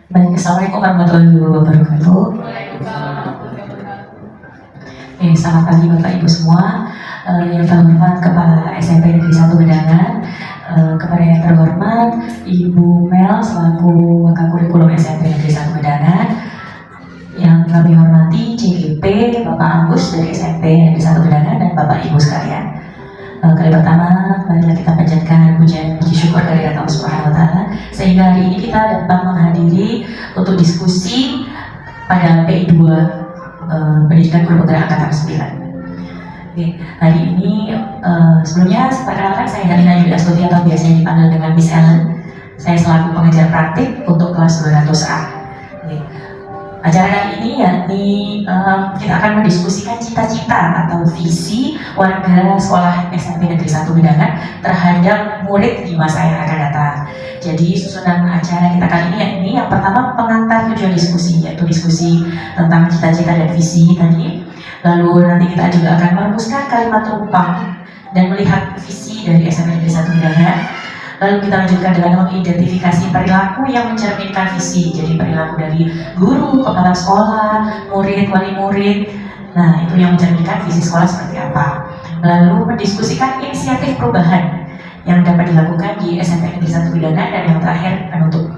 Baik, Assalamualaikum warahmatullahi wabarakatuh. Selamat pagi Bapak Ibu semua. Yang terhormat Kepala SMP Negeri 1 Gedangan, kepada yang terhormat Ibu Mel selaku Wakil Kurikulum SMP Negeri 1 Gedangan, yang kami hormati CGP Bapak Agus dari SMP Negeri 1 Gedangan, dan Bapak Ibu sekalian. Kali pertama, marilah kita panjatkan pujian puji syukur dari Allah Subhanahu wa Ta'ala, sehingga hari ini kita dapat menghadiri untuk diskusi pada PI 2 Pendidikan Guru Penggerak Angkatan 9. Oke, hari ini sebelumnya perkenalkan saya Dalina Yudi Astuti atau biasanya dipanggil dengan Miss Ellen. Saya selaku pengajar praktik untuk kelas 200A. Oke. Acara kali ini yakni kita akan mendiskusikan cita-cita atau visi warga sekolah SMP Negeri 1 Gedangan terhadap murid di masa yang akan datang. Jadi susunan acara kita kali ini yakni yang pertama pengantar tujuan diskusi, yaitu diskusi tentang cita-cita dan visi tadi. Lalu nanti kita juga akan merumuskan kalimat tumpang dan melihat visi dari SMP Negeri 1 Gedangan. Lalu kita lanjutkan dengan mengidentifikasi perilaku yang mencerminkan visi. Jadi perilaku dari guru, kepala sekolah, murid, wali murid. Nah, itu yang mencerminkan visi sekolah seperti apa. Lalu mendiskusikan inisiatif perubahan yang dapat dilakukan di SMP Negeri 1 Gedangan, dan yang terakhir penutup.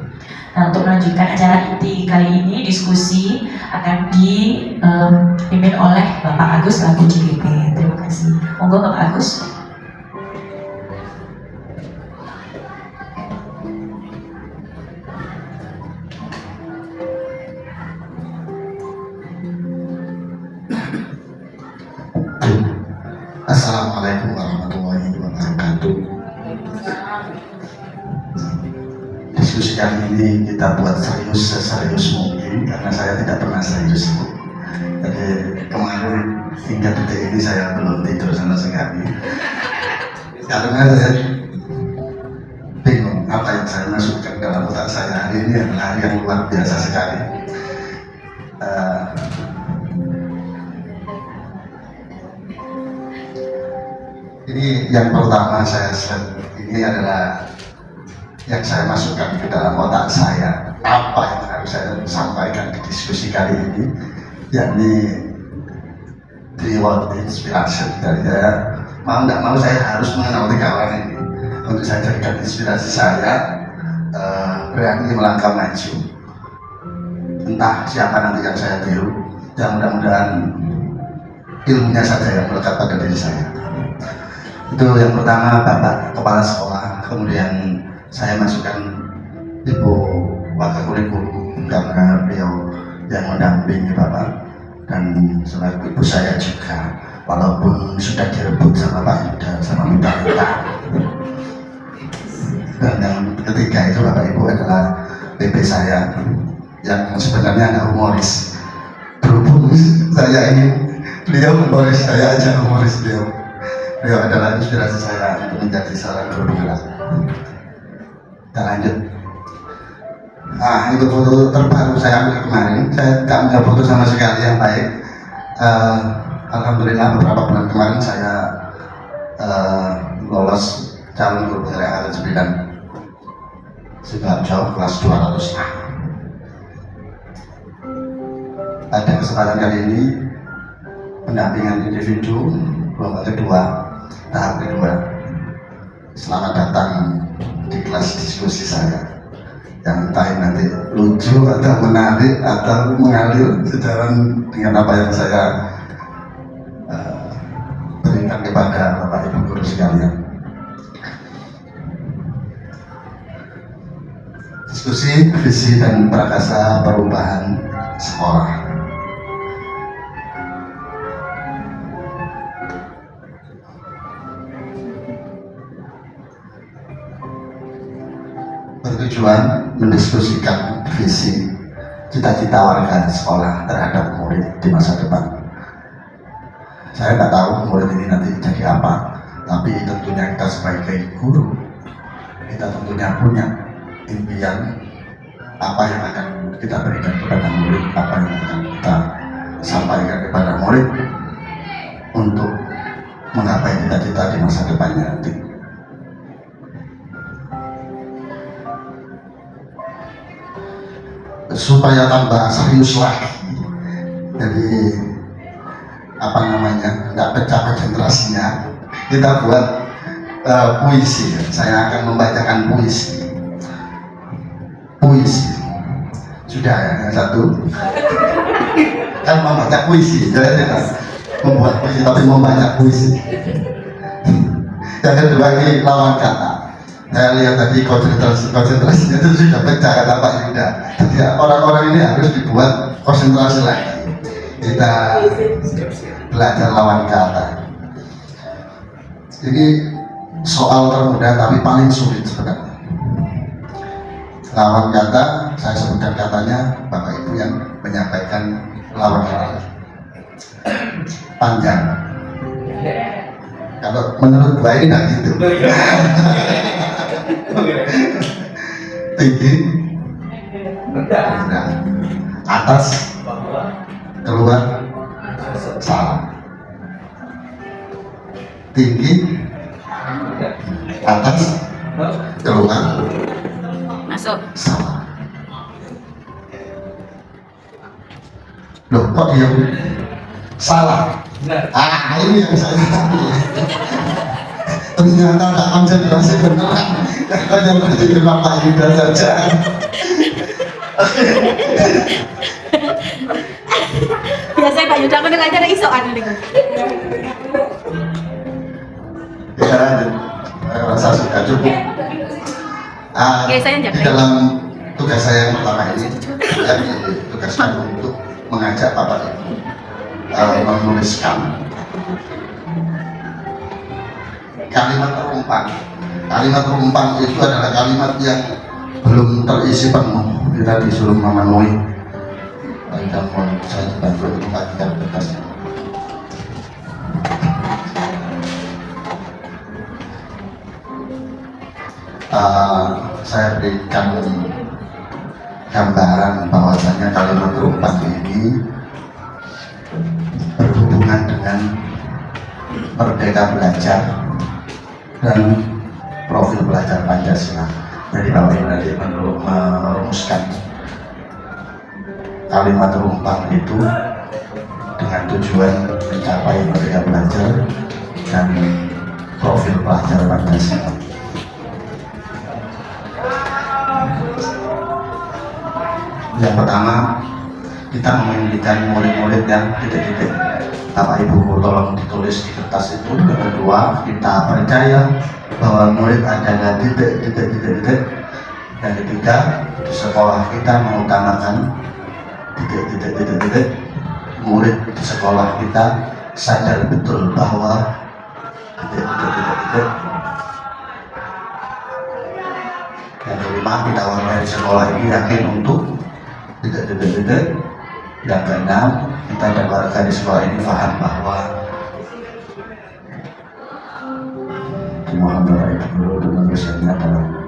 Nah, untuk melanjutkan acara inti kali ini, diskusi akan dipimpin oleh Bapak Agus selaku CGP. Terima kasih. Monggo Bapak Agus. Assalamualaikum warahmatullahi wabarakatuh. Diskusi kali ini kita buat serius, seserius mungkin, karena saya tidak pernah serius. Jadi kemarin hingga detik ini saya belum tidur sama sekali, karena saya bingung apa yang saya masukkan dalam otak saya. Hari ini adalah hari yang luar biasa sekali. Ini yang pertama ini adalah yang saya masukkan ke dalam otak saya, apa yang harus saya sampaikan di diskusi kali ini, yakni 3 word inspiration dari saya. Mau nggak mau saya harus mengenal 3 orang ini untuk saya jadikan inspirasi saya, berani melangkah maju. Entah siapa nanti yang saya tiru, dan mudah-mudahan ilmunya saja yang melekat pada diri saya. Itu yang pertama, Bapak Kepala Sekolah. Kemudian saya masukkan Ibu Wakil Kurikulum, karena beliau yang mendampingi Bapak, dan selaku ibu saya juga, walaupun sudah direbut sama Pak Yuda, sama Mbak Yuda. Dan yang ketiga itu Bapak Ibu adalah PP saya, yang sebenarnya ada humoris. Berhubung saya ingin beliau humoris, saya ajak humoris beliau. Beliau adalah inspirasi saya untuk menjadi seorang guru penggerak. Kita lanjut. Itu foto terbaru saya ambil kemarin. Saya tidak punya foto sama sekali yang baik. Alhamdulillah beberapa bulan kemarin saya lolos calon guru penggerak angkatan 9 Sidoarjo kelas 200A. Pada kesempatan kali ini pendampingan individu gelombang kedua, tahap kedua. Selamat datang di kelas diskusi saya, yang entah nanti lucu atau menarik atau mengalir sejalan dengan apa yang saya berikan kepada Bapak Ibu guru sekalian. Diskusi visi dan prakasa perubahan sekolah. Bertujuan mendiskusikan visi cita-cita warga sekolah terhadap murid di masa depan. Saya nggak tahu murid ini nanti jadi apa, tapi tentunya kita sebagai guru, kita tentunya punya impian apa yang akan kita berikan kepada murid, apa yang akan kita sampaikan kepada murid untuk menggapai cita-cita di masa depannya nanti. supaya tambah serius lagi. Jadi apa namanya, nggak pecah konsentrasinya, kita buat puisi. Saya akan membacakan puisi. Sudah ya, yang satu kan membaca puisi, jadi tidak membuat puisi tapi membaca puisi. Yang kedua ini lawan kata. Saya lihat tadi konsentrasinya itu sudah pecah, kata Pak Yuda. Jadi orang-orang ini harus dibuat konsentrasi lagi. Kita belajar lawan kata. Ini soal termudah tapi paling sulit sebenarnya. Lawan kata, saya sebutkan katanya, Bapak Ibu yang menyampaikan lawan kata. Panjang. Kalau menurut Bapak ini tidak gitu. Tinggi, rendah, atas, keluar, salah. Tinggi, atas, keluar, masuk. salah. Loh, kok diam? Salah. Ini yang saya cari. Ternyata tak konsentrasi beneran. Yang konsentrasi di Bapak Yuda saja. Biasanya Pak Yuda aku dengar ada isokan nih. Ya, saya rasa sudah cukup. Oke, saya Di jaga. dalam tugas saya yang pertama ini, saya ditugaskan untuk mengajak Bapak Ibu menuliskan kalimat terumpang. Kalimat terumpang itu adalah kalimat yang belum terisi penuh. Kita disuruh memenuhi. Dan mohon saya dibantu untuk membagikan tugasnya. Saya berikan gambaran bahwasanya kalimat terumpang ini berhubungan dengan Merdeka Belajar dan profil belajar Pancasila. Jadi Bapak Ibu nanti merumuskan kalimat terumpang itu dengan tujuan mencapai Merdeka Belajar dan profil belajar Pancasila. Yang pertama, kita memilihkan murid-murid yang titik-titik. Bapak Ibu tolong ditulis di kertas itu. Yang kedua, kita percaya bahwa murid adalah titik-titik. Yang ketiga, di sekolah kita mengutamakan titik-titik. Murid di sekolah kita sadar betul bahwa titik-titik. Yang kelima, kita warnai sekolah ini yakin untuk titik. Yang keenam, kita dan warga di sekolah ini paham bahwa dimohon Bapak Ibu untuk menulisnya dalam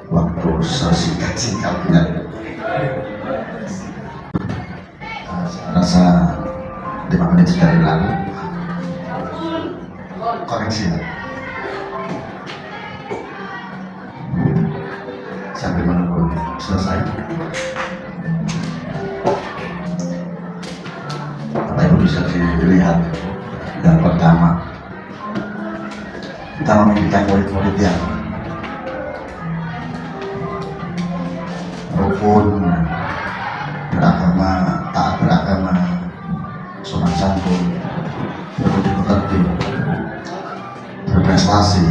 waktu sesingkat-singkatnya. Saya rasa 5 menit sudah berlalu. Koreksi ya. Sambil menunggu selesai. Bapak Ibu bisa dilihat yang pertama, kita memiliki murid-murid yang rukun, beragama, taat beragama, sopan santun, berbudi pekerti, berprestasi.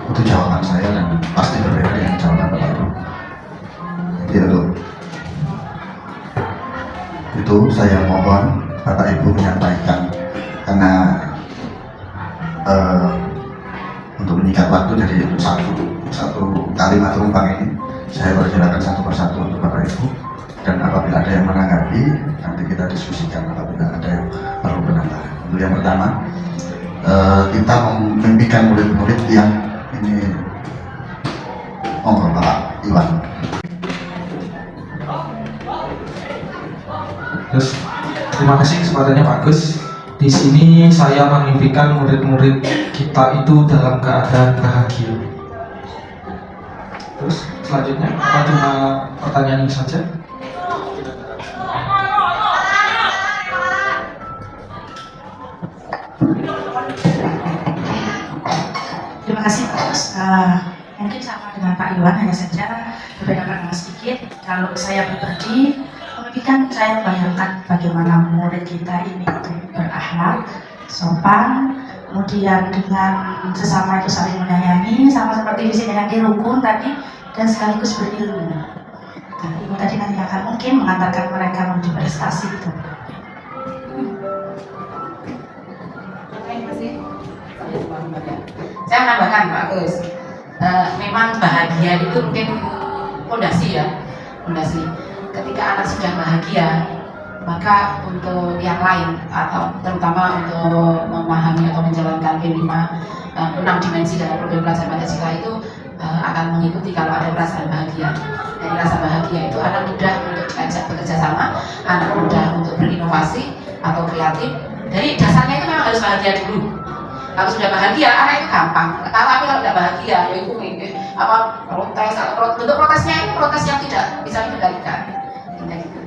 Itu jawaban saya dan pasti berbeda dengan jawaban Bapak Ibu. Jadi itu saya mohon Bapak Ibu menyampaikan, karena untuk menyikat waktu dari satu kalimat terumpang ini saya persilakan satu persatu untuk Bapak Ibu, dan apabila ada yang menanggapi nanti kita diskusikan apabila ada yang perlu penambahan. Untuk yang pertama, kita memimpikan murid-murid yang ini. Monggo Bapak Iwan. Terus, terima kasih kesempatannya Pak Gus. Di sini saya memimpikan murid-murid kita itu dalam keadaan bahagia. Terus selanjutnya apa cuma pertanyaan ini saja? Terima kasih Pak Gus. Mungkin sama dengan Pak Iwan, hanya saja berbeda pandangan sedikit. Kalau saya pribadi, kan saya bayangkan bagaimana murid kita ini itu berakhlak, sopan, kemudian dengan sesama itu saling menyayangi, sama seperti visi dengan rukun tadi, dan sekaligus berilmu. Dan ibu tadi nanti akan mungkin mengantarkan mereka menuju prestasi itu. Saya menambahkan Pak Gus, memang bahagia itu mungkin fondasi ya, fondasi. Ketika anak sudah bahagia, maka untuk yang lain atau terutama untuk memahami atau menjalankan enam dimensi dalam program belajar Pancasila itu akan mengikuti kalau ada perasaan bahagia. Dari rasa bahagia itu anak mudah untuk diajak bekerja sama, anak mudah untuk berinovasi atau kreatif. Dari dasarnya itu memang harus bahagia dulu. Kalau sudah bahagia, anak itu gampang. Tapi kalau tidak bahagia, ya itu protes atau bentuk protesnya itu protes yang tidak bisa dikendalikan.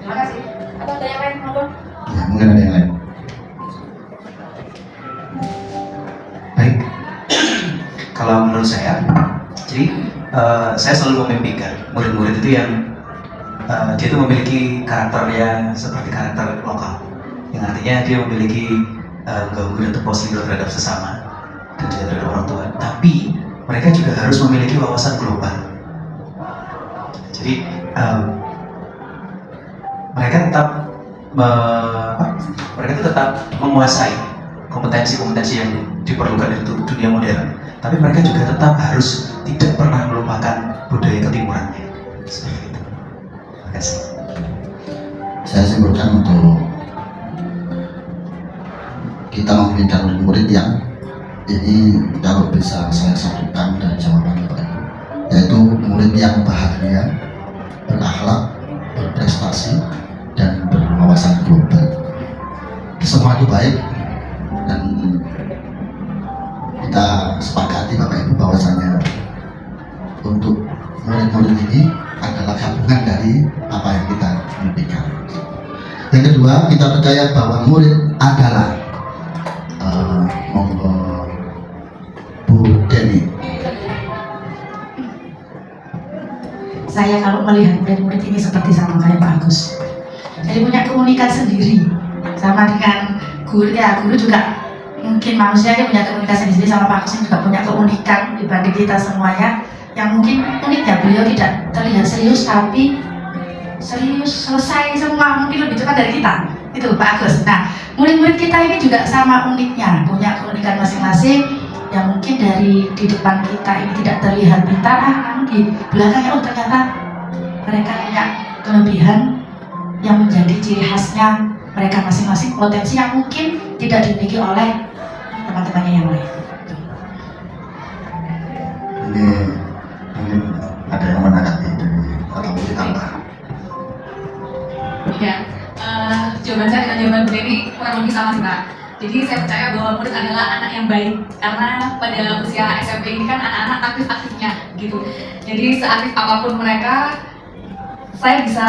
Terima kasih. Atau ada yang lain, monggo? Ya, mungkin ada yang lain. Baik. Kalau menurut saya, jadi saya selalu memimpikan murid-murid itu yang dia itu memiliki karakter yang seperti karakter lokal, yang artinya dia memiliki gangguan atau positif terhadap sesama dan juga terhadap orang tua. Tapi mereka juga harus memiliki wawasan global. Jadi mereka tetap menguasai kompetensi-kompetensi yang diperlukan di dunia modern. Tapi mereka juga tetap harus tidak pernah melupakan budaya ketimurannya. Seperti itu. Terima kasih. Saya simpulkan untuk kita memiliki murid yang ini kalau bisa saya satukan dari jawaban Bapak Ibu, yaitu murid yang bahagia, berakhlak, berprestasi, dan berwawasan global. Semua itu baik, dan kita sepakati Bapak Ibu bahwasanya untuk murid-murid ini adalah gabungan dari apa yang kita mimpikan. Yang kedua, kita percaya bahwa murid adalah monggo Bu Deni. Saya kalau melihat murid-murid ini seperti sama kayak Pak Agus. Jadi punya keunikan sendiri. Sama dengan guru, ya guru juga mungkin manusia yang punya keunikan sendiri, sama Pak Agus juga punya keunikan dibanding kita semuanya. Yang mungkin unik ya, beliau tidak terlihat serius tapi serius selesai semua, mungkin lebih cepat dari kita. Itu Pak Agus. Nah, murid-murid kita ini juga sama uniknya, punya keunikan masing-masing yang mungkin di depan kita ini tidak terlihat pintar, namun di belakangnya ternyata mereka punya kelebihan yang menjadi ciri khasnya mereka masing-masing, potensi yang mungkin tidak dimiliki oleh teman-temannya yang lain. Ini mungkin ada yang menanggapi dari atau ditambah. Ya, jawaban saya dengan jawaban Bu Dewi kurang lebih sama sih Pak. Jadi saya percaya bahwa murid adalah anak yang baik, karena pada usia SMP ini kan anak-anak aktif-aktifnya gitu. Jadi seaktif apapun mereka, saya bisa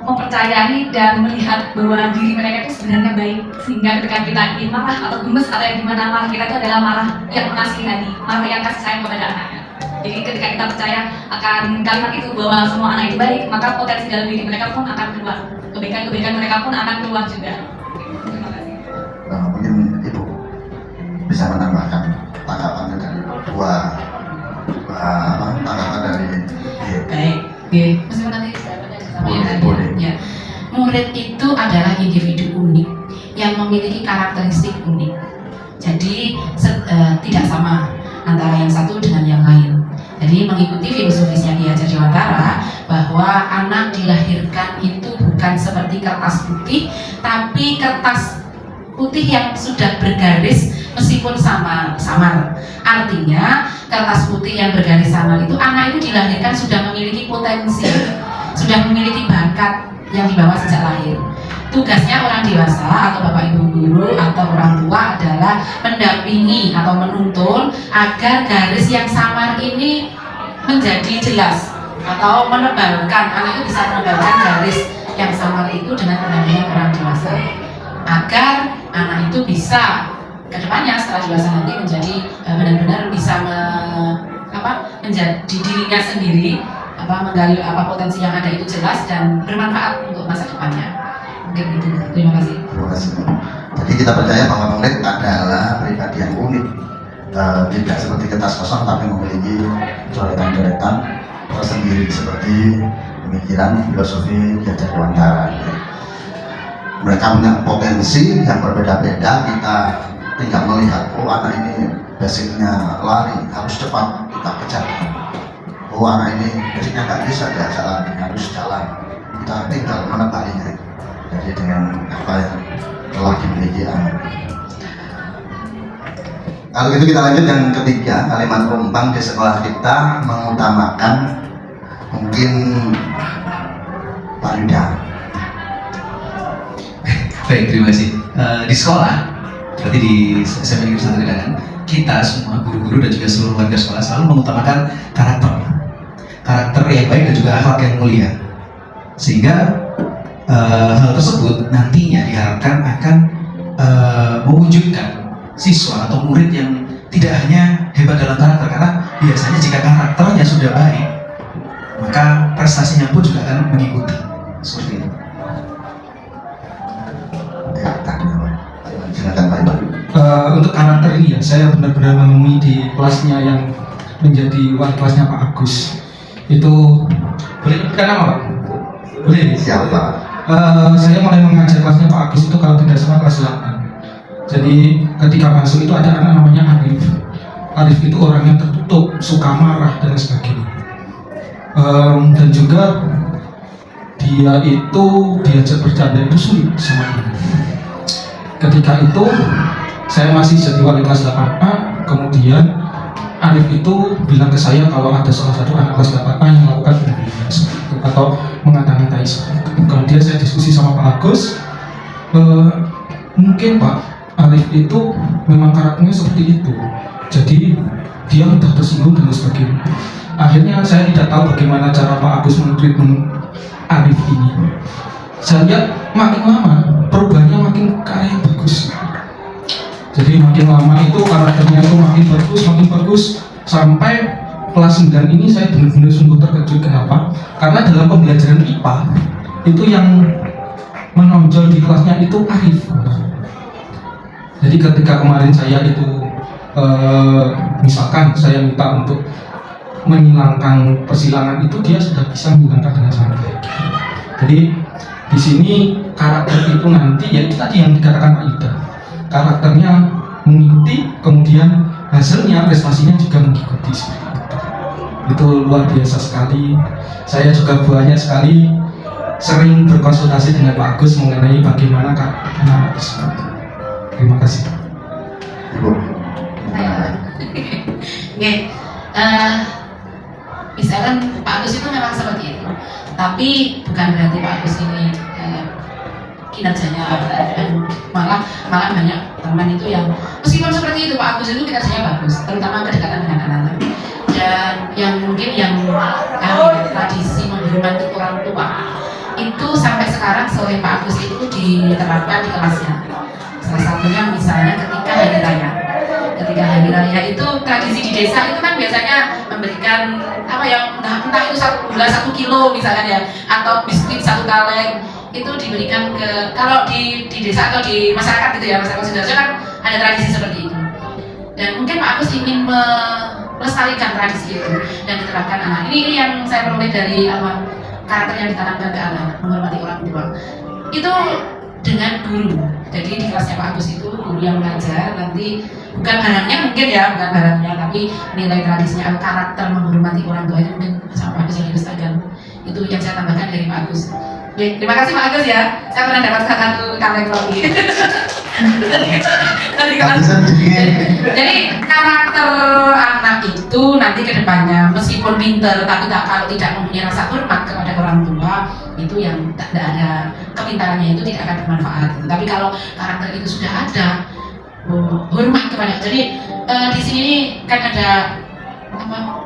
mempercayai dan melihat bahwa diri mereka itu sebenarnya baik, sehingga ketika kita ingin marah atau gemes atau yang gimana, marah kita itu adalah marah yang mengasihi hati, marah yang kasih sayang kepada anaknya. Jadi ketika kita percaya akan kalimat itu bahwa semua anak itu baik, maka potensi dalam diri mereka pun akan keluar, kebaikan-kebaikan mereka pun akan keluar juga. Terima kasih. Mungkin Ibu bisa menambahkan tanggapan dari dua tanggapan dari Baik, meskipun nanti boleh. Ya. Murid itu adalah individu unik yang memiliki karakteristik unik. Jadi tidak sama antara yang satu dengan yang lain. Jadi mengikuti filosofisnya Ki Hajar Dewantara bahwa anak dilahirkan itu bukan seperti kertas putih, tapi kertas putih yang sudah bergaris meskipun samar. Artinya kertas putih yang bergaris samar itu anak itu dilahirkan sudah memiliki potensi, sudah memiliki bakat yang dibawa sejak lahir. Tugasnya orang dewasa atau bapak ibu guru atau orang tua adalah mendampingi atau menuntun agar garis yang samar ini menjadi jelas, atau menebalkan, anak itu bisa menebalkan garis yang samar itu dengan pendampingan orang dewasa, agar anak itu bisa kedepannya setelah dewasa nanti menjadi benar-benar bisa menjadi dirinya sendiri, menggali potensi yang ada itu jelas dan bermanfaat untuk masa depannya. Mungkin itu. Terima kasih. Terima kasih. Jadi kita percaya bahwa murid adalah pribadi yang unik, tidak seperti kertas kosong tapi memiliki coretan-coretan tersendiri seperti pemikiran, filosofi, jajak kewantaran. Mereka punya potensi yang berbeda-beda. Kita tinggal melihat, oh anak ini basicnya lari, harus cepat kita kejar. Oh anak ini basicnya nggak bisa diajak lari, harus jalan. Kita tinggal menebalinya. Jadi dengan apa yang telah dimiliki anak. Kalau gitu kita lanjut yang ketiga, kalimat rumpang di sekolah kita mengutamakan mungkin Pak Yuda. Baik, terima kasih. Di sekolah, berarti di SMP Negeri Satu Gedangan, kita semua guru-guru dan juga seluruh warga sekolah selalu mengutamakan karakter yang baik dan juga akhlak yang mulia, sehingga hal tersebut nantinya diharapkan akan mewujudkan siswa atau murid yang tidak hanya hebat dalam karakter, karena biasanya jika karakternya sudah baik, maka prestasinya pun juga akan mengikuti. Seperti itu. Silakan Pak Ibu. Untuk karakter ini ya, saya benar-benar menemui di kelasnya yang menjadi wali kelasnya Pak Agus. Itu boleh kita nama Pak? Boleh? Siapa? Saya mulai mengajar kelasnya Pak Agus itu kalau tidak salah kelas 8. Jadi ketika masuk itu ada anak namanya Arif. Arif itu orang yang tertutup, suka marah dan sebagainya. Dan juga dia itu diajak bercanda itu sulit sama dia. Ketika itu saya masih jadi wali kelas 8A, kemudian Arif itu bilang ke saya kalau ada salah satu anak kelas 8A yang melakukan pembulian atau mengata-ngatai saya. Kemudian saya diskusi sama Pak Agus, mungkin Pak Arif itu memang karakternya seperti itu, jadi dia mudah tersinggung dan sebagainya. Akhirnya saya tidak tahu bagaimana cara Pak Agus men-treatment Arif ini. Saya lihat makin lama perubahannya makin ke arah yang bagus. Jadi makin lama itu karakternya itu makin bagus sampai kelas 9 ini saya benar-benar sungguh terkejut. Kenapa? Karena dalam pembelajaran IPA itu yang menonjol di kelasnya itu Arif. Jadi ketika kemarin saya itu misalkan saya minta untuk menghilangkan persilangan itu, dia sudah bisa menghilangkan dengan sangat baik. Jadi di sini karakter itu nanti ya itu tadi yang dikatakan Pak Yuda, karakternya mengikuti, kemudian hasilnya prestasinya juga mengikuti. Itu luar biasa sekali. Saya juga banyak sekali sering berkonsultasi dengan Pak Agus mengenai bagaimana karakter anak tersebut. Terima kasih. Ibu. Oke, misalkan Pak Agus itu memang seperti itu, tapi bukan berarti Pak Agus ini kinerjanya malah banyak teman itu yang meskipun seperti itu Pak Agus itu kinerjanya bagus, terutama kedekatan dengan anak-anak, dan yang mungkin yang tradisi menghormati orang tua itu sampai sekarang sore Pak Agus itu diterapkan di kelasnya. Salah satunya misalnya ketika hari raya. Ketika hari raya itu tradisi di desa itu kan biasanya memberikan apa yang entah itu gula 1 kilo misalkan ya, atau biskuit 1 kaleng itu diberikan ke, kalau di desa atau di masyarakat gitu ya, masyarakat Sidoarjo kan ada tradisi seperti itu. Dan mungkin Pak Agus ingin melestarikan tradisi itu dan diterapkan anak. Ini yang saya peroleh dari karakter yang ditanamkan ke anak, menghormati orang tua. Itu dengan guru. Jadi di kelasnya Pak Agus itu guru yang mengajar, nanti bukan barangnya mungkin ya, bukan barangnya, tapi nilai tradisinya, karakter menghormati orang tua itu mungkin sama Pak Agus yang dilestarikan. Itu yang saya tambahkan dari Pak Agus. Oke, terima kasih Pak Agus ya. Saya pernah dapat 1 kaleng roti. Jadi karakter anak itu nanti ke depannya meskipun pinter tapi kalau tidak mempunyai rasa hormat kepada orang tua, itu yang tidak ada kepintarannya itu tidak akan bermanfaat. Tapi kalau karakter itu sudah ada, hormat kepada. Jadi di sini kan ada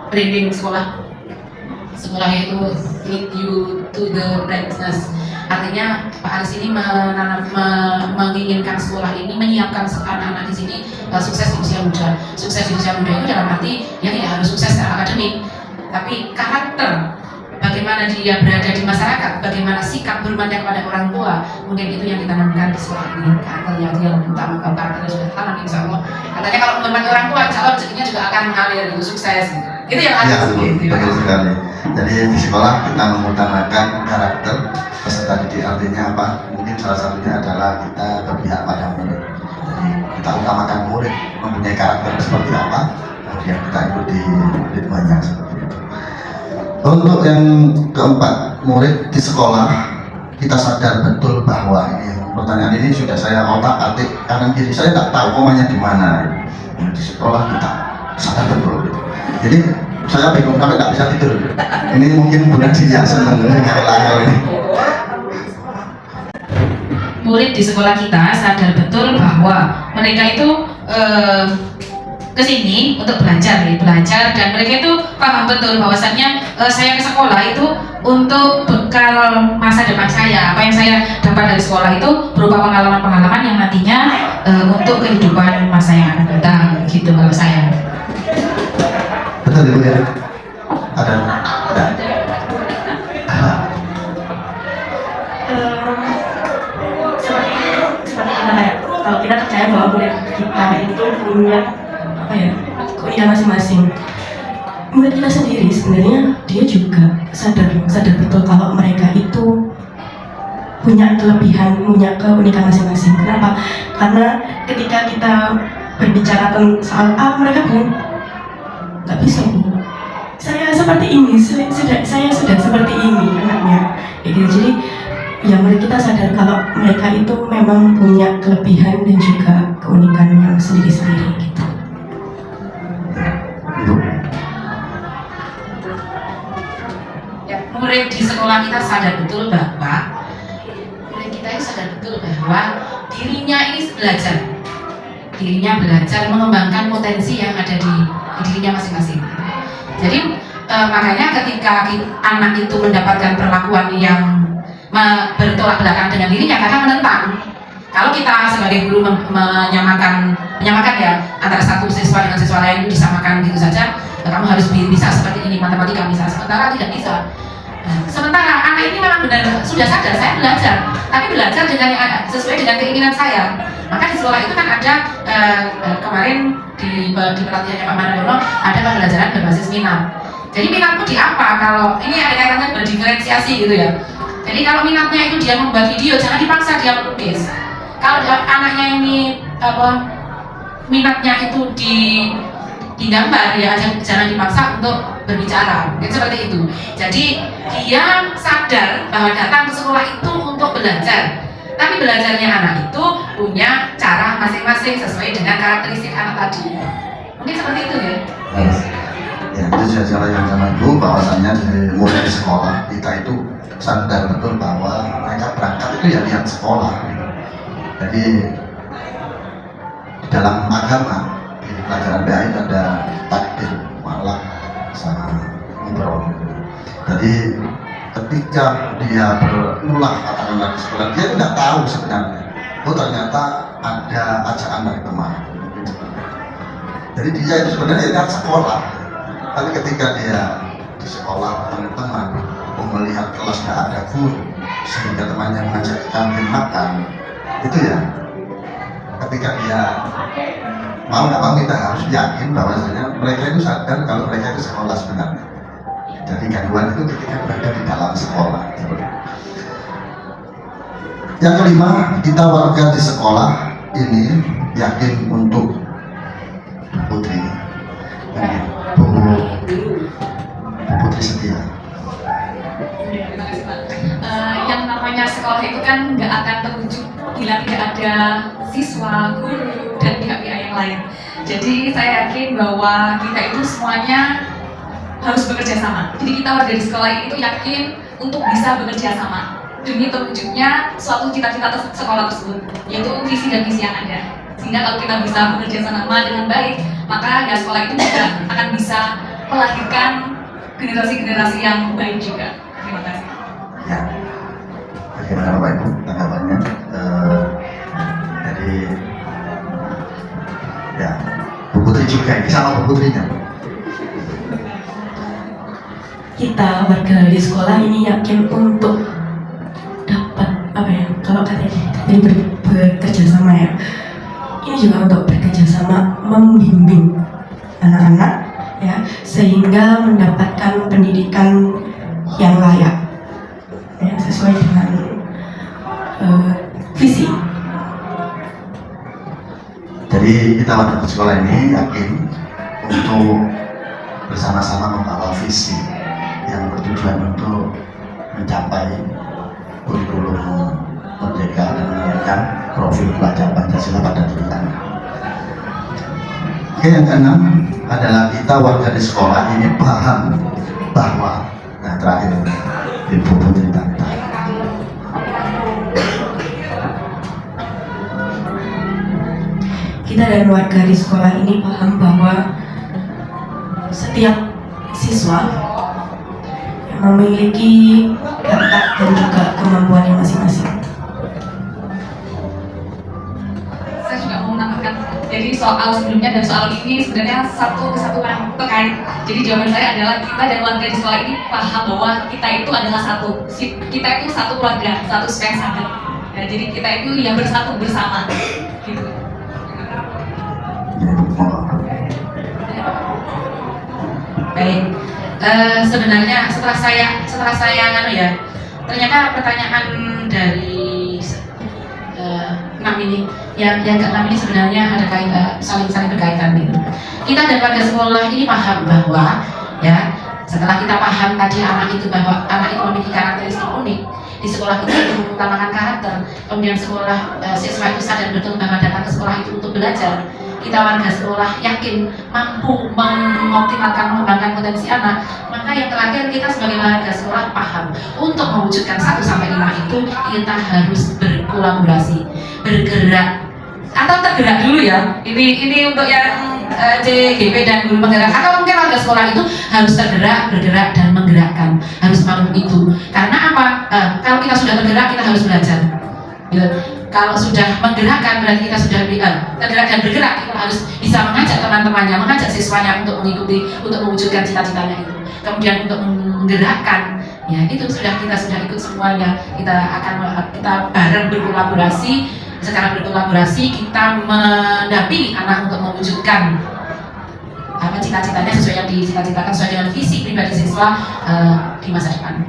branding sekolah. sekolah itu lead you to the brightness. Artinya Pak Aris ini menginginkan sekolah ini menyiapkan anak-anak di sini sukses di usia muda. Sukses di usia muda itu dalam arti ya tidak harus sukses secara akademik, tapi karakter, bagaimana dia berada di masyarakat, bagaimana sikap hormatnya kepada orang tua, mungkin itu yang ditanamkan di sekolah ini. Karakter yang dia utama, kalau karakternya sudah tanam, insya Allah. Katanya kalau menghormati orang tua, insya Allah rezekinya juga akan mengalir, itu sukses. Itu yang Ya, ada. betul sekali. Jadi di sekolah kita mengutamakan karakter peserta didik, artinya apa? Mungkin salah satunya adalah kita berpihak pada murid. Jadi kita utamakan murid mempunyai karakter seperti apa, kemudian kita ikuti ritmenya seperti itu. Untuk yang keempat, murid di sekolah kita sadar betul bahwa ini pertanyaan ini sudah saya otak-atik kanan kiri, saya tak tahu komanya di mana. Di sekolah kita sadar betul. Jadi saya bingung sampai tak bisa tidur. Ini mungkin bukan dia senang ngayal ini. Murid di sekolah kita sadar betul bahwa mereka itu kesini untuk belajar dan mereka itu paham betul bahwasannya saya ke sekolah itu untuk bekal masa depan saya. Apa yang saya dapat dari sekolah itu berupa pengalaman-pengalaman yang nantinya untuk kehidupan masa yang akan datang, gitu kalau saya. Betul Ibu ya? Ada. Seperti kita kayak kalau kita percaya bahwa murid kita itu punya apa ya, keunikan masing-masing. Murid kita sendiri sebenarnya dia juga sadar betul kalau mereka itu punya kelebihan, punya keunikan masing-masing. Kenapa? Karena ketika kita berbicara tentang soal mereka bilang nggak bisa Bu, saya seperti ini, saya sudah seperti ini anaknya, gitu. Jadi ya murid kita sadar kalau mereka itu memang punya kelebihan dan juga keunikan yang sendiri-sendiri gitu. Ya, murid di sekolah kita sadar betul bahwa murid kita itu sadar betul bahwa dirinya ini belajar mengembangkan potensi yang ada di dirinya masing-masing. Jadi makanya ketika anak itu mendapatkan perlakuan yang bertolak belakang dengan dirinya, kadang menentang. Kalau kita sebagai guru menyamakan ya antara satu siswa dengan siswa lain disamakan gitu saja, kamu harus bisa seperti ini matematika bisa, sementara tidak bisa. Sementara anak ini memang benar sudah sadar saya belajar, tapi belajar dengan sesuai dengan keinginan saya. Maka di sekolah itu kan ada kemarin di pelatihannya Pak Manadono ada pembelajaran berbasis minat. Jadi minatmu di apa? Kalau ini ada kaitannya berdiferensiasi gitu ya. Jadi kalau minatnya itu dia membuat video, jangan dipaksa dia melukis. Kalau anaknya ini minatnya itu di gambar ya, jangan dipaksa untuk berbicara, seperti itu. Jadi dia sadar bahwa datang ke sekolah itu untuk belajar, tapi belajarnya anak itu punya cara masing-masing sesuai dengan karakteristik anak tadi. Mungkin seperti itu ya. Ya, itu cara yang sama Ibu, bahwasannya di mulai di sekolah kita itu sadar betul bahwa mereka berangkat itu ya lihat sekolah. Jadi di dalam agama di pelajaran BA itu ada takdir, malah sama umroh. Jadi ketika dia berulah katakanlah di sekolah, dia tidak tahu sebenarnya. Oh ternyata ada ajakan dari teman. Jadi dia itu sebenarnya lihat sekolah. Tapi ketika dia di sekolah teman-teman melihat kelas tidak ada guru sehingga temannya mengajak kantin makan, itu ya ketika dia mau nggak mau kita harus yakin bahwasanya mereka itu sadar kalau mereka itu sekolah sebenarnya. Jadi gangguan itu ketika berada di dalam sekolah. Yang kelima, kita warga di sekolah ini yakin untuk Putri, Bu Putri setia. Yang namanya sekolah itu kan nggak akan terwujud bila tidak ada siswa, guru, dan pihak-pihak yang lain. Jadi saya yakin bahwa kita itu semuanya harus bekerja sama. Jadi kita warga di sekolah itu yakin untuk bisa bekerja sama demi terwujudnya suatu cita-cita sekolah tersebut, yaitu visi dan misi yang ada. Sehingga kalau kita bisa bekerja sama dengan baik, maka ya sekolah itu juga akan bisa melahirkan generasi-generasi yang baik juga. Terima kasih. Ya, bagaimana Bapak Ibu tanggapannya? Jadi ya, Bu Putri juga ini sama Bu Putrinya. Kita warga di sekolah ini yakin untuk dapat apa ya, kalau katanya tadi bekerja sama ya, ini juga untuk bekerja sama membimbing anak-anak ya, sehingga mendapatkan pendidikan yang layak ya, sesuai dengan visi. Jadi kita warga di sekolah ini yakin untuk bersama-sama membawa visi yang bertujuan untuk mencapai kurikulum merdeka dan meningkatkan profil pelajar Pancasila pada diri anak. Oke, yang keenam adalah kita warga di sekolah ini paham bahwa, nah terakhir Ibu Putri Tanta, Kita dan warga di sekolah ini paham bahwa setiap siswa memiliki bakat dan juga kemampuannya masing-masing. Saya juga mau menambahkan, jadi soal sebelumnya dan soal ini sebenarnya satu kesatuan terkait. Jadi jawaban saya adalah kita dan warga di sekolah ini paham bahwa kita itu adalah satu. Kita itu satu keluarga, satu spesial. Ya, jadi kita itu yang bersatu bersama. Gitu. Baik, sebenarnya setelah saya ternyata pertanyaan dari enam ini, yang keenam ini sebenarnya ada saling berkaitan gitu. Kita dan warga sekolah ini paham bahwa ya, setelah kita paham tadi bahwa anak itu memiliki karakteristik unik, di sekolah kita itu mengutamakan karakter, kemudian sekolah siswa itu sadar betul bahwa datang ke sekolah itu untuk belajar. Kita warga sekolah yakin mampu mengoptimalkan mengembangkan potensi anak, maka yang terakhir kita sebagai warga sekolah paham untuk mewujudkan 1-5 itu kita harus berkolaborasi, bergerak atau tergerak dulu ya. Ini untuk yang CGP dan guru penggerak, atau mungkin warga sekolah itu harus tergerak, bergerak dan menggerakkan, harus mampu itu. Karena apa? Kalau kita sudah tergerak, kita harus belajar. Gitu. Kalau sudah menggerakkan berarti kita sudah tergerak dan bergerak, kita harus bisa mengajak teman-temannya, mengajak siswanya untuk mengikuti, untuk mewujudkan cita-citanya itu. Kemudian untuk menggerakkan, ya itu kita sudah ikut semuanya. Kita bareng berkolaborasi, secara berkolaborasi kita mendampingi anak untuk mewujudkan apa cita-citanya sesuai yang dicita-citakan, sesuai dengan visi pribadi siswa di masa depan.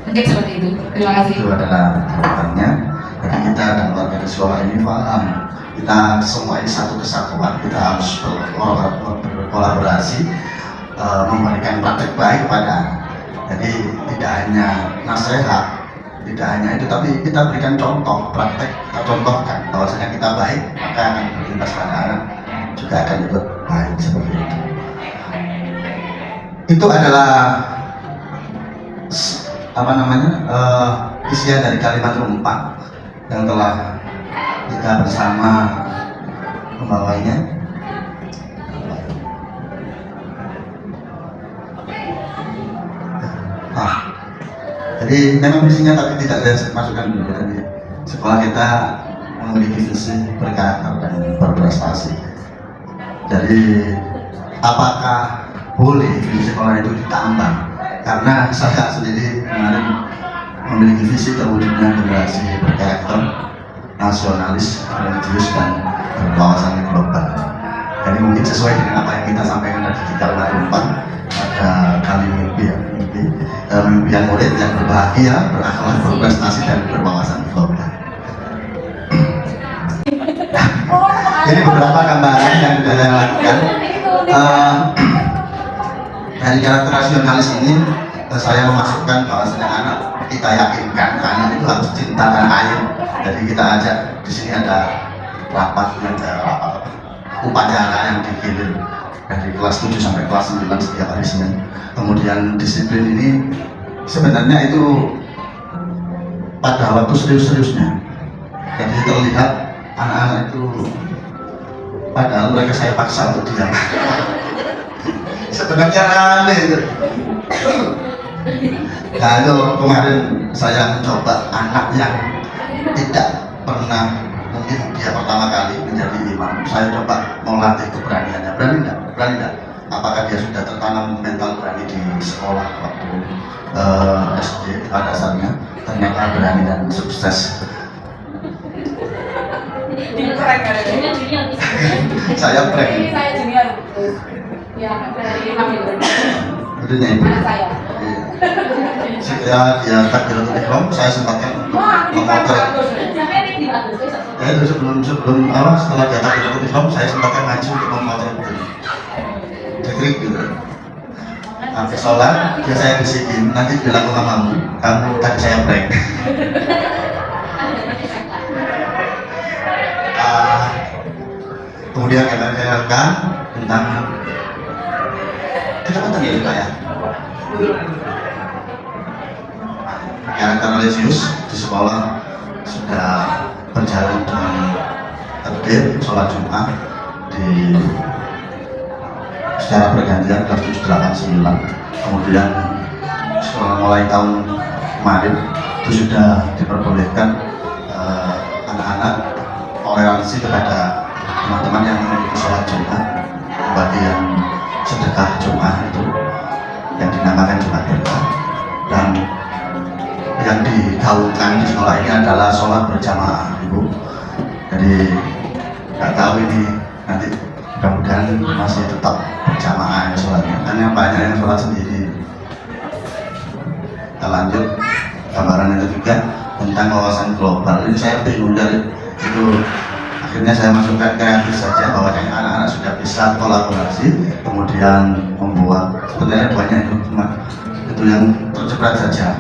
Mungkin seperti itu. Terima kasih. Itu adalah jawabannya. Jadi kita dan warga di sekolah ini paham, kita semua ini satu kesatuan, kita harus berkolaborasi, memberikan praktek baik kepada anak. Jadi tidak hanya nasihat, tidak hanya itu, tapi kita berikan contoh, praktek, kita contohkan bahwasanya kita baik, maka akan berimbas pada anak juga akan ikut baik seperti itu. Itu adalah isian dari kalimat rumpak yang telah kita bersama membawanya. Jadi memang visinya tapi tidak saya masukkan dulu. Jadi sekolah kita memiliki visi berkarakter dan berprestasi. Jadi apakah boleh di sekolah itu ditambah? Karena saya sendiri kemarin memiliki visi terwujudnya generasi berkarakter, nasionalis, religius, dan berwawasan global. Jadi mungkin sesuai dengan apa yang kita sampaikan tadi di kalimat rumpak, ada kali mimpi yang murid yang berbahagia, berakhlak, berprestasi, dan berwawasan global. Ini beberapa gambaran yang sudah saya lakukan. Dari karakter nasionalis ini saya memasukkan bahwasanya anak kita yakinkan anak itu harus cinta tanah air. Jadi kita ajak di sini ada rapat upacara yang digilir dari kelas 7 sampai kelas 9 setiap hari Senin. Kemudian disiplin ini sebenarnya itu pada waktu serius-seriusnya. Jadi terlihat anak-anak itu padahal mereka saya paksa untuk diam. Sebenarnya aneh itu. Nah itu kemarin saya mencoba anak yang tidak pernah, mungkin dia pertama kali menjadi imam. Saya coba melatih keberaniannya. Berani enggak? Berani enggak? Apakah dia sudah tertanam mental berani di sekolah waktu SD pada dasarnya? Ternyata berani dan sukses. Saya prank. Ini saya junior. Ya, dari Imam itu. Udah ibu. Anak saya. Saya dia takbiratul ihram, saya sempatkan untuk memotret. Ya itu sebelum setelah dia takbiratul ihram, saya sempatkan maju untuk memotret dekrik gitu. Habis sholat, dia saya bisikin, nanti bilang ke mamamu, kamu tadi saya prank. Kemudian kita lihatkan tentang kecepatan ya Pak ya. Karakter religius di sekolah sudah berjalan dengan tertib, sholat Jumat di secara bergantian kelas 7, 8, 9. Kemudian mulai tahun kemarin itu sudah diperbolehkan anak-anak toleransi kepada teman-teman yang memiliki sholat Jumat, bagian sedekah Jumat itu yang dinamakan Jumat Berkah. Dan yang digaungkan di sekolah ini adalah sholat berjamaah, Ibu. Jadi nggak tahu ini nanti mudah-mudahan masih tetap berjamaah ya sholatnya. Kan yang banyak yang sholat sendiri. Kita lanjut gambaran itu juga tentang wawasan global. Ini saya bingung dari itu. Akhirnya saya masukkan kreatif saja bahwa anak-anak sudah bisa kolaborasi, kemudian membuat sebenarnya banyak itu, cuma itu yang tercepat saja.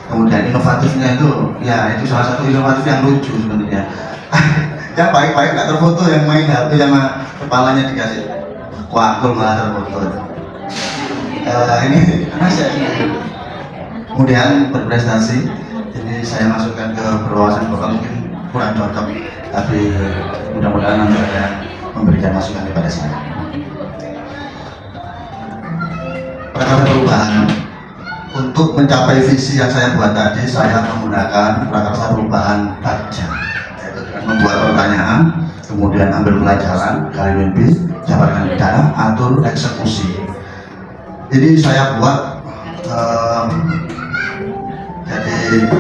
Kemudian inovatifnya itu, ya itu salah satu inovatif yang lucu sebenarnya. Yang baik-baik nggak terfoto, yang main HP sama kepalanya dikasih wakul malah terfoto. Ini karena saya kemudian berprestasi, ini saya masukkan ke berwawasan global mungkin kurang cocok, tapi mudah-mudahan nanti ada yang memberikan masukan kepada saya. Prakarsa perubahan, untuk mencapai visi yang saya buat tadi, saya menggunakan prakarsa perubahan baja, yaitu membuat pertanyaan, kemudian ambil pelajaran, gali mimpi, jabarkan pidana, atur eksekusi. Jadi saya buat jadi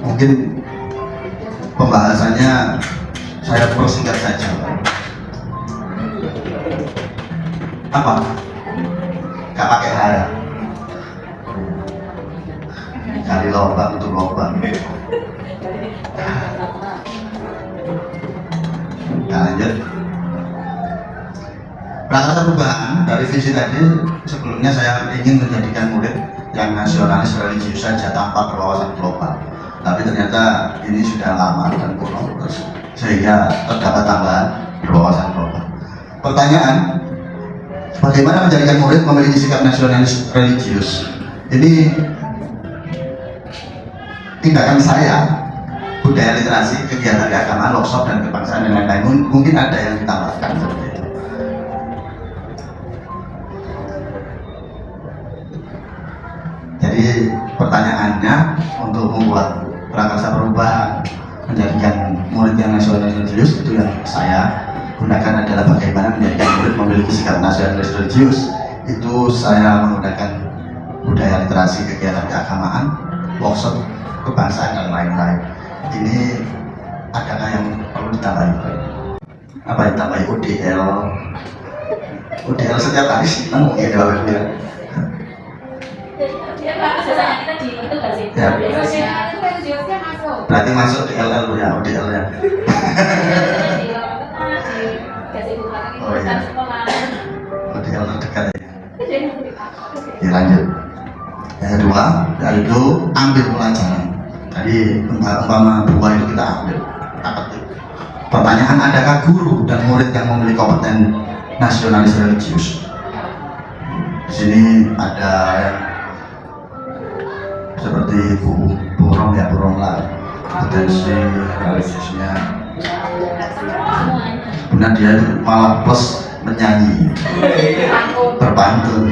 mungkin pembahasannya saya persingkat saja. Apa? Gak pakai harap. Cari lubang untuk lubang. Nah, lanjut. Prakarsa perubahan dari visi tadi, sebelumnya saya ingin menjadikan murid yang nasionalis religius saja tanpa berwawasan global. Tapi ternyata ini sudah lama dan kuno, sehingga terdapat tambahan berwawasan global. Pertanyaan, bagaimana menjadikan murid memiliki sikap nasionalis religius? Ini tindakan saya, budaya literasi, kegiatan keagamaan, workshop dan kebangsaan dan lain-lain. Mungkin ada yang ditambahkan seperti itu. Jadi pertanyaannya, untuk membuat prakarsa perubahan menjadikan murid yang nasionalis religius, itu yang saya gunakan adalah bagaimana menjadikan murid memiliki sikap nasionalis religius. Itu saya menggunakan budaya literasi, kegiatan keagamaan, workshop kebangsaan dan lain-lain. Ini adakah yang perlu ditambahi? Apa yang ditambahi? UDL setiap hari sih, mungkin ya Bapak Ibu. Ya. Berarti masuk di LL ya, UDL ya. Oh iya. UDL terdekat ya. Ya lanjut. Yang kedua, yaitu ambil pelajaran. Tadi umpama dua itu kita ambil. Pertanyaan, adakah guru dan murid yang memiliki kompeten nasionalis religius? Di sini ada yang seperti burung ya, burung lah, potensi religiusnya. Kemudian dia malah plus menyanyi. berpantun.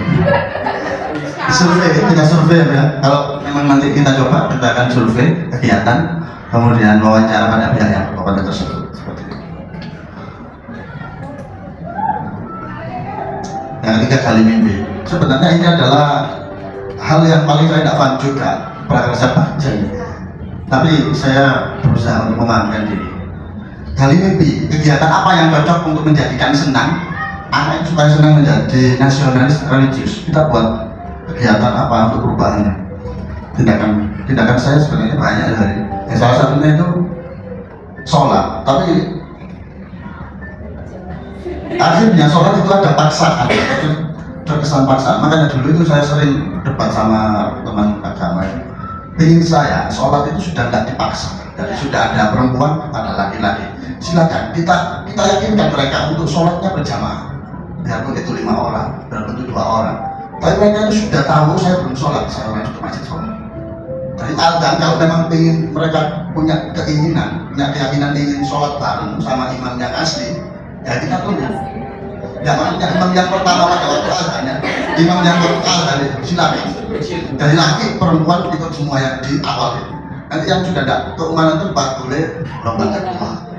Survei, kita survei ya. Kalau memang nanti kita coba, kita akan survei kegiatan, kemudian wawancara pada pihak yang berkompeten tersebut. Seperti itu. Yang ketiga, kali mimpi. Sebenarnya ini adalah hal yang paling saya tidak paham juga, prakarsa baca. Tapi saya berusaha untuk memahamkan diri. Kali mimpi, kegiatan apa yang cocok untuk menjadikan senang anak supaya senang menjadi nasionalis religius. Kita buat kegiatan apa untuk perubahannya. Tindakan saya sebenarnya banyak dari. Salah satunya itu sholat. Tapi akhirnya sholat itu ada paksaan, terkesan paksaan. Makanya dulu itu saya sering debat sama teman agama. Ingin saya sholat itu sudah tidak dipaksa. Jadi sudah ada perempuan, ada laki-laki. Silakan kita yakinkan mereka untuk sholatnya berjamaah. Biarpun itu 5 orang, biarpun itu 2 orang. Tapi mereka itu sudah tahu saya belum sholat, saya masuk ke masjid sholat. Dari adzan kalau memang ingin mereka punya keinginan, punya keyakinan ingin sholat bareng sama imam yang asli, ya kita tunggu. Ya maksudnya imam yang pertama pada waktu adzan ya, imam yang adzan itu silakan. Dari laki perempuan ikut semua yang di awal itu. Nanti yang sudah tidak keumanan tempat boleh gelombang kedua.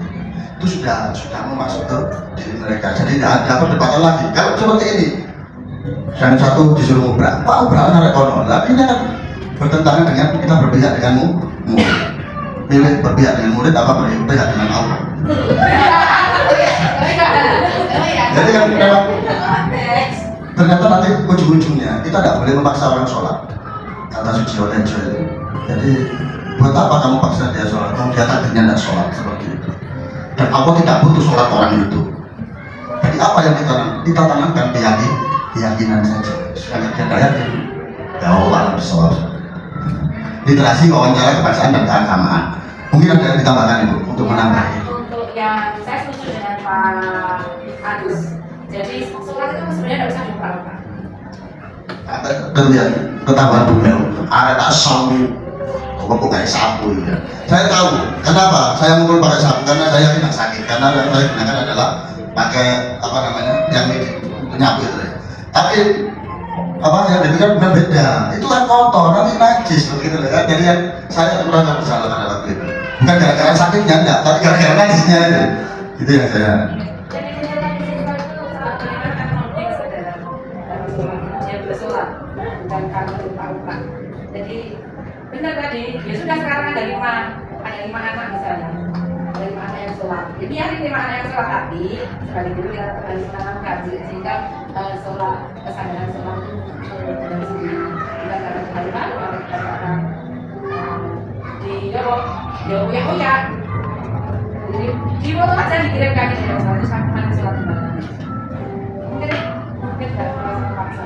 Itu sudah mau masuk ke diri mereka. Jadi tidak ada perdebatan lagi. Kalau seperti ini, yang satu disuruh ngobrol, Pak ngobrol narik kono. Tapi ini kan bertentangan dengan kita berpihak dengan murid. Pilih berpihak dengan murid apa berpihak dengan Allah. Jadi kan memang ternyata nanti ujung-ujungnya kita tidak boleh memaksa orang sholat. Kata Suci Otejo itu. Jadi buat apa kamu paksa dia sholat? Kamu dia takdirnya tidak sholat seperti itu. Dan Allah tidak butuh sholat orang itu. Jadi apa yang kita tanamkan keyakinan saja. Supaya dia yakin. Ya Allah sholat. Literasi, wawancara, kebangsaan dan keagamaan. Mungkin ada yang ditambahkan itu untuk menambah. Untuk yang saya setuju dengan Pak Agus. Jadi sholat itu sebenarnya tidak bisa diperlukan. Terlihat ketahuan bumel. Ada tak sapu. Kok pakai sapu ya. Saya tahu kenapa saya mukul pakai sapu, karena saya tidak sakit, karena yang saya gunakan adalah pakai apa namanya yang penyapu itu. Tapi apa yang demikian benar beda, itu kan kotor, nanti najis begitu kan. Jadi yang saya merasa bersalah pada waktu itu, bukan gara-gara sakitnya enggak, tapi gara-gara najisnya itu yang saya. Jadi benar tadi, ya sudah sekarang ada 5 anak misalnya, ada 5 anak yang sholat. Ya biarin 5 anak yang sholat, tapi sekali dulu kita kembali menanamkan sehingga sholat, kesadaran sholat itu dari sendiri. Kita akan kembalikan, kita akan di ya. Jadi di foto aja dikirimkan ini ya, satu sama mana sholat di mana. Mungkin tidak merasa terpaksa.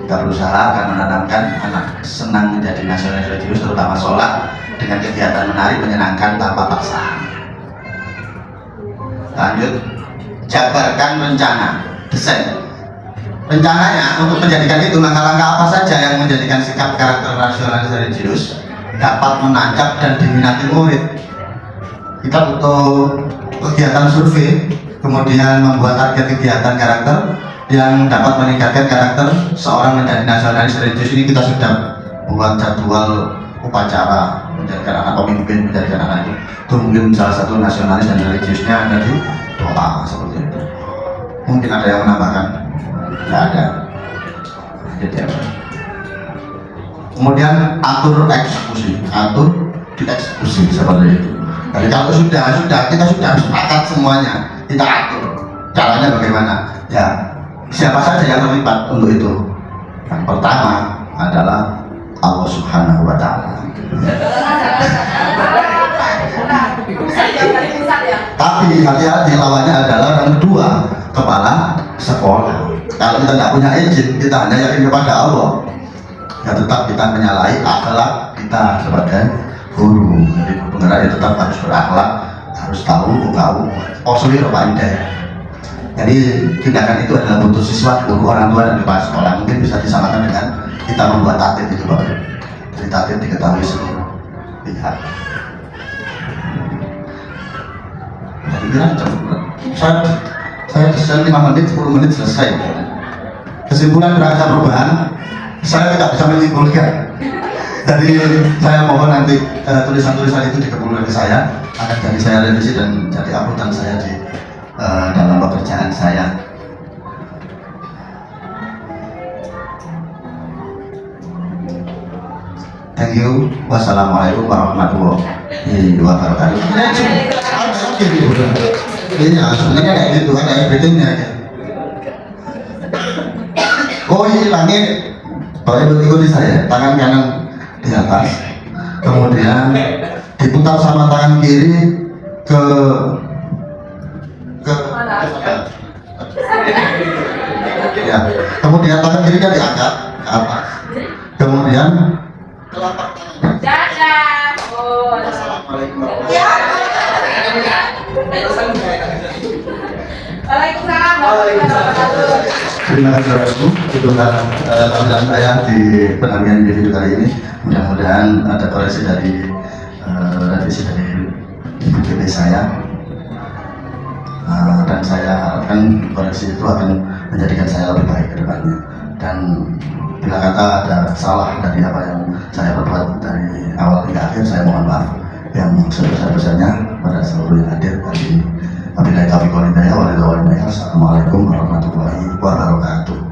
Kita berusaha akan menanamkan anak senang menjadi nasionalis religius, terutama sholat, dengan kegiatan menarik menyenangkan tanpa paksaan. Lanjut, jabarkan rencana, desain. Rencananya untuk menjadikan itu langkah-langkah apa saja yang menjadikan sikap karakter nasionalis religius dapat menancap dan diminati murid. Kita butuh kegiatan survei, kemudian membuat target kegiatan karakter yang dapat meningkatkan karakter seorang menjadi nasionalis religius. Ini kita sudah buat jadwal upacara menjadikan anak pemimpin, menjadikan anak itu mungkin salah satu nasionalis dan religiusnya ada di doa seperti itu. Mungkin ada yang menambahkan? Tidak ada. Jadi apa? Kemudian atur eksekusi, atur dieksekusi seperti itu. Jadi kalau sudah kita sudah sepakat semuanya, kita atur caranya bagaimana. Ya, siapa saja yang terlibat untuk itu? Yang pertama adalah Allah Subhanahu wa Ta'ala. Tapi hati-hati, lawannya adalah yang kedua, kepala sekolah. Kalau kita tidak punya izin, kita hanya yakin kepada Allah, ya tetap kita menyalahi akhlak kita sebagai guru. Jadi penggerak ya tetap harus berakhlak, harus tahu posisi Pak Indah. Jadi tindakan itu adalah butuh siswa, guru, orang tua dan kepala sekolah. Mungkin bisa disamakan dengan kita membuat tatib itu Pak. Jadi tatib diketahui seluruh pihak. Jadi kira saya desain 5 menit, 10 menit selesai. Kesimpulan berangkat perubahan, saya tidak bisa menyimpulkan. Jadi saya mohon nanti tulisan-tulisan itu dikebul dari saya, akan jadi saya revisi dan jadi akuntan saya di dalam pekerjaan saya. Thank you. Wassalamualaikum warahmatullahi wabarakatuh. Iya, sebenarnya kayak gitu, ada everything-nya. Oh ini langit, Bapak Ibu ikuti saya, tangan kanan di atas, kemudian diputar sama tangan kiri ke ya, kemudian tangan kirinya diangkat ke atas, kemudian telapak tangan. Assalamualaikum Terima kasih saudaraku, itu tampilan saya di penampilan video kali ini. Mudah-mudahan ada koreksi dari revisi dari BPP saya, dan saya harapkan koreksi itu akan menjadikan saya lebih baik ke depannya. Dan bila kata ada salah dari apa yang saya perbuat dari awal hingga akhir, saya mohon maaf yang sebesar-besarnya pada seluruh yang hadir kali ini. Wabillahi taufiq wal hidayah. Assalamualaikum warahmatullahi wabarakatuh.